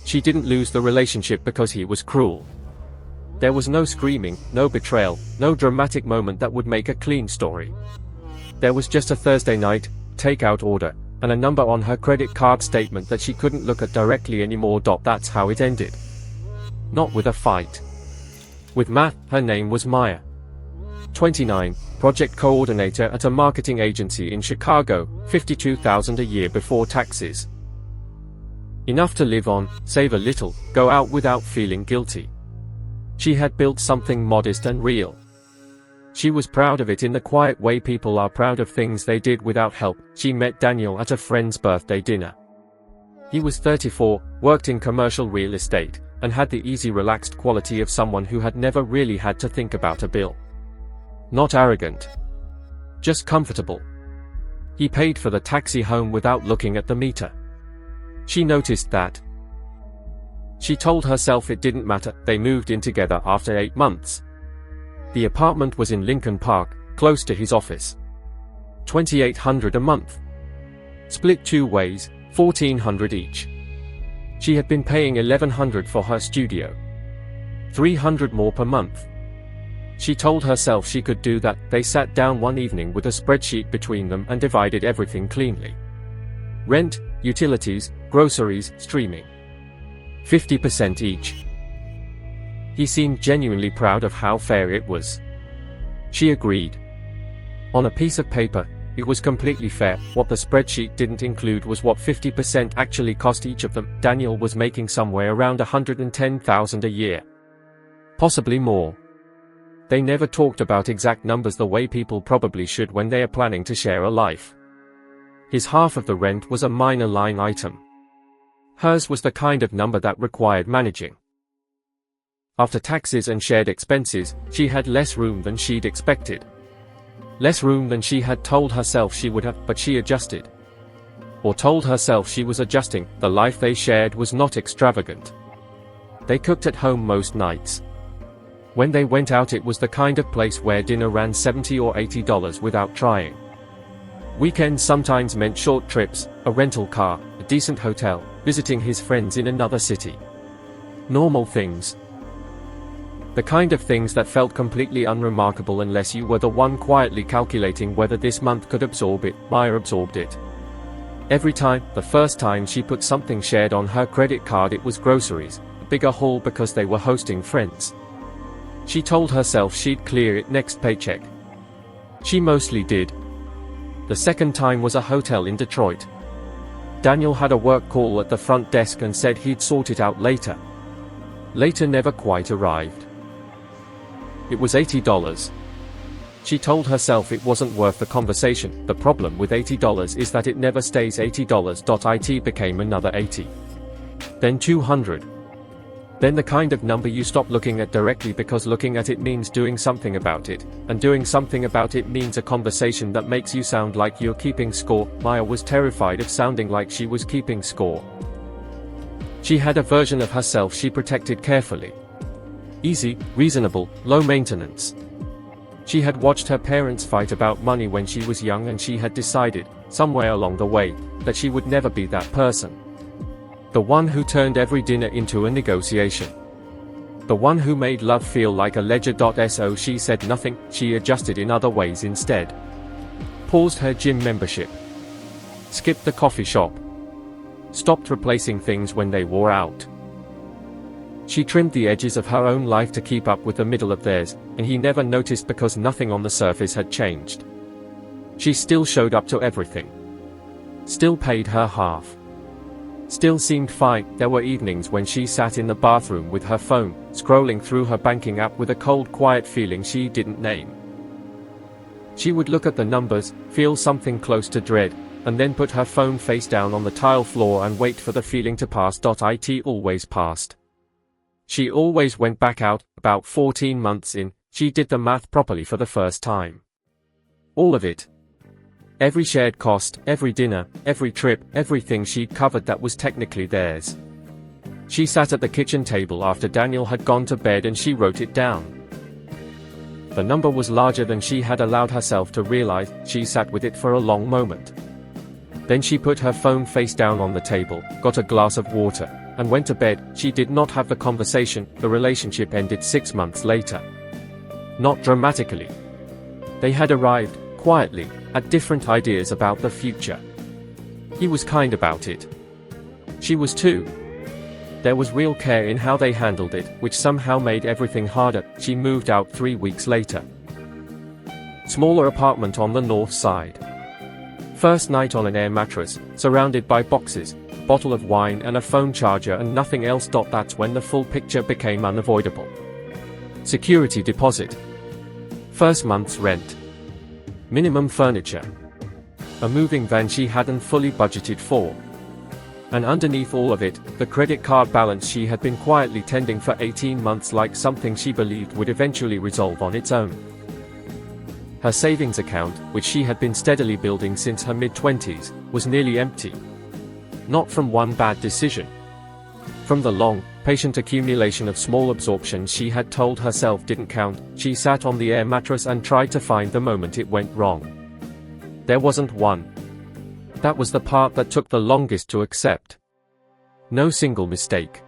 She didn't lose the relationship because he was cruel. There was no screaming, no betrayal, no dramatic moment that would make a clean story. There was just a Thursday night takeout order, and a number on her credit card statement that she couldn't look at directly anymore. That's how it ended. Not with a fight. With Matt. Her name was Maya. 29, project coordinator at a marketing agency in Chicago, $52,000 a year before taxes. Enough to live on, save a little, go out without feeling guilty. She had built something modest and real. She was proud of it in the quiet way people are proud of things they did without help. She met Daniel at a friend's birthday dinner. He was 34, worked in commercial real estate, and had the easy relaxed quality of someone who had never really had to think about a bill. Not arrogant. Just comfortable. He paid for the taxi home without looking at the meter. She noticed that. She told herself it didn't matter. They moved in together after 8 months. The apartment was in Lincoln Park, close to his office. $2,800 a month. Split 2 ways, $1,400 each. She had been paying $1,100 for her studio. $300 more per month. She told herself she could do that. They sat down one evening with a spreadsheet between them and divided everything cleanly. Rent, utilities, groceries, streaming. 50% each. He seemed genuinely proud of how fair it was. She agreed. On a piece of paper, it was completely fair. What the spreadsheet didn't include was what 50% actually cost each of them. Daniel was making somewhere around $110,000 a year. Possibly more. They never talked about exact numbers the way people probably should when they are planning to share a life. His half of the rent was a minor line item. Hers was the kind of number that required managing. After taxes and shared expenses, she had less room than she'd expected. Less room than she had told herself she would have, but she adjusted. Or told herself she was adjusting. The life they shared was not extravagant. They cooked at home most nights. When they went out, it was the kind of place where dinner ran $70 or $80 without trying. Weekends sometimes meant short trips, a rental car, a decent hotel, visiting his friends in another city. Normal things. The kind of things that felt completely unremarkable unless you were the one quietly calculating whether this month could absorb it. Maya absorbed it. Every time, the first time she put something shared on her credit card, it was groceries, a bigger haul because they were hosting friends. She told herself she'd clear it next paycheck. She mostly did. The second time was a hotel in Detroit. Daniel had a work call at the front desk and said he'd sort it out later. Later never quite arrived. It was $80. She told herself it wasn't worth the conversation. The problem with $80 is that it never stays $80. It became another $80. Then $200. Then the kind of number you stop looking at directly because looking at it means doing something about it, and doing something about it means a conversation that makes you sound like you're keeping score. Maya was terrified of sounding like she was keeping score. She had a version of herself she protected carefully. Easy, reasonable, low maintenance. She had watched her parents fight about money when she was young, and she had decided, somewhere along the way, that she would never be that person. The one who turned every dinner into a negotiation. The one who made love feel like a ledger. So she said nothing. She adjusted in other ways instead. Paused her gym membership. Skipped the coffee shop. Stopped replacing things when they wore out. She trimmed the edges of her own life to keep up with the middle of theirs, and he never noticed because nothing on the surface had changed. She still showed up to everything. Still paid her half. Still seemed fine. There were evenings when she sat in the bathroom with her phone, scrolling through her banking app with a cold, quiet feeling she didn't name. She would look at the numbers, feel something close to dread, and then put her phone face down on the tile floor and wait for the feeling to pass. It always passed. She always went back out. About 14 months in, she did the math properly for the first time. All of it. Every shared cost, every dinner, every trip, everything she'd covered that was technically theirs. She sat at the kitchen table after Daniel had gone to bed and she wrote it down. The number was larger than she had allowed herself to realize. She sat with it for a long moment. Then she put her phone face down on the table, got a glass of water, and went to bed. She did not have the conversation. The relationship ended 6 months later. Not dramatically. They had arrived, quietly, at different ideas about the future. He was kind about it. She was too. There was real care in how they handled it, which somehow made everything harder. She moved out 3 weeks later. Smaller apartment on the north side. First night on an air mattress, surrounded by boxes, bottle of wine and a phone charger and nothing else. That's when the full picture became unavoidable. Security deposit. First month's rent. Minimum furniture. A moving van she hadn't fully budgeted for. And underneath all of it, the credit card balance she had been quietly tending for 18 months like something she believed would eventually resolve on its own. Her savings account, which she had been steadily building since her mid-20s, was nearly empty. Not from one bad decision. From the long, patient accumulation of small absorptions she had told herself didn't count. She sat on the air mattress and tried to find the moment it went wrong. There wasn't one. That was the part that took the longest to accept. No single mistake.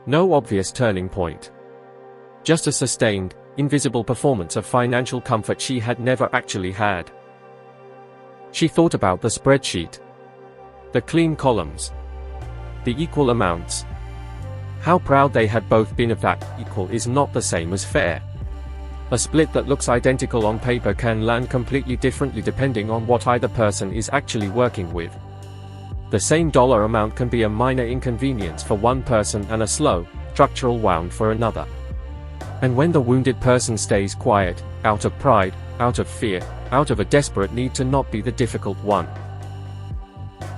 No obvious turning point. Just a sustained, invisible performance of financial comfort she had never actually had. She thought about the spreadsheet. The clean columns. The equal amounts. How proud they had both been of that. Equal is not the same as fair. A split that looks identical on paper can land completely differently depending on what either person is actually working with. The same dollar amount can be a minor inconvenience for one person and a slow, structural wound for another. And when the wounded person stays quiet, out of pride, out of fear, out of a desperate need to not be the difficult one,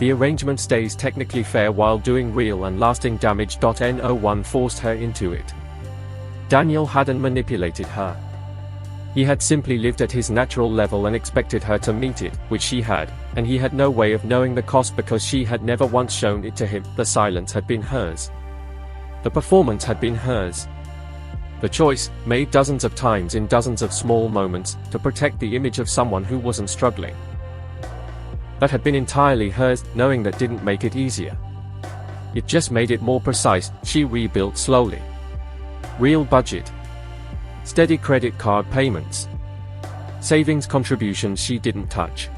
the arrangement stays technically fair while doing real and lasting damage. No one forced her into it. Daniel hadn't manipulated her. He had simply lived at his natural level and expected her to meet it, which she had, and he had no way of knowing the cost because she had never once shown it to him. The silence had been hers. The performance had been hers. The choice, made dozens of times in dozens of small moments, to protect the image of someone who wasn't struggling. That had been entirely hers. Knowing that didn't make it easier. It just made it more precise. She rebuilt slowly. Real budget. Steady credit card payments. Savings contributions she didn't touch.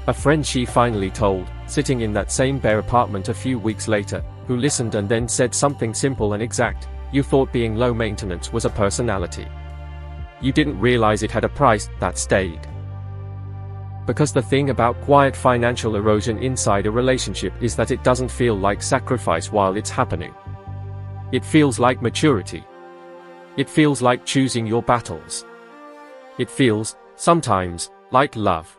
A friend she finally told, sitting in that same bare apartment a few weeks later, who listened and then said something simple and exact. You thought being low maintenance was a personality. You didn't realize it had a price that stayed. Because the thing about quiet financial erosion inside a relationship is that it doesn't feel like sacrifice while it's happening. It feels like maturity. It feels like choosing your battles. It feels, sometimes, like love.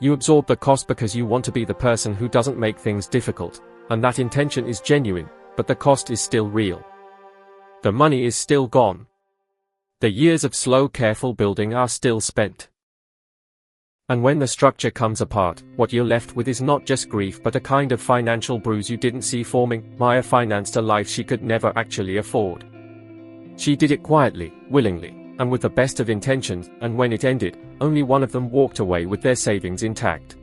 You absorb the cost because you want to be the person who doesn't make things difficult, and that intention is genuine, but the cost is still real. The money is still gone. The years of slow, careful building are still spent. And when the structure comes apart, what you're left with is not just grief but a kind of financial bruise you didn't see forming. Maya financed a life she could never actually afford. She did it quietly, willingly, and with the best of intentions, and when it ended, only one of them walked away with their savings intact.